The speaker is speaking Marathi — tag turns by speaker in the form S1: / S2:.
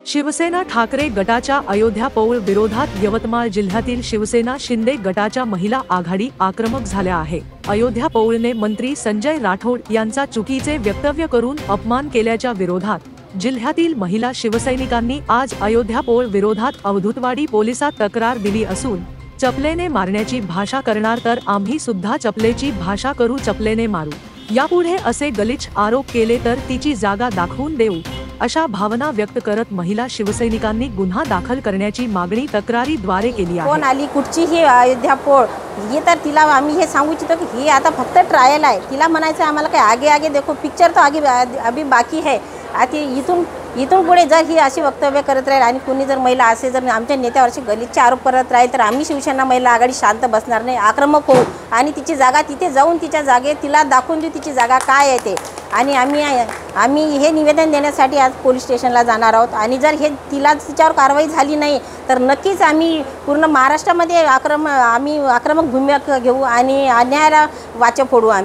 S1: शिवसेना ठाकरे गटाच्या अयोध्या पौळ विरोधात यवतमाळ जिल्ह्यातील शिवसेना शिंदे गटाच्या महिला आघाडी आक्रमक झाल्या आहे। अयोध्या पौळने मंत्री संजय राठोड यांचा चुकीचे वक्तव्य करून अपमान केल्याच्या विरोधात जिल्ह्यातील महिला शिवसैनिकांनी आज अयोध्या पौळ विरोधात अवधूतवाडी पोलिसात तक्रार दिली असून चपलेने मारण्याची भाषा करणार तर आम्ही सुद्धा चपलेची भाषा करू, चपलेने मारू, यापुढे असे गलिच्छ आरोप केले तर तिची जागा दाखवून देऊ, अशा भावना व्यक्त करत महिला शिवसैनिकांनी गुन्हा दाखल करण्याची मागणी तक्रारीद्वारे केली आहे।
S2: कोण आली, कुठची ही अयोध्या पौळ, हे तर तिला आम्ही हे सांगू इच्छितो की ही आता फक्त ट्रायल आहे। तिला म्हणायचं आम्हाला काय आगे आगे देखो, पिक्चर तो आगे अभी बाकी है। आता इथून पुढे जर ही अशी वक्तव्य करत राहील आणि कुणी जर महिला असे जर आमच्या नेत्यावरचे गलिच्छ आरोप करत राहील तर आम्ही शिवसेना महिला आघाडी शांत बसणार नाही, आक्रमक होऊ आणि तिची जागा तिथे जाऊन तिच्या जागेत तिला दाखवून देऊ तिची जागा काय आहे ते। आणि आम्ही हे निवेदन देण्यासाठी आज पोलीस स्टेशनला जाणार आहोत आणि जर हे तिच्यावर कारवाई झाली नाही तर नक्कीच आम्ही पूर्ण महाराष्ट्रामध्ये आक्रमक भूमिका घेऊ आणि अन्यायाला वाचा फोडू आम्ही।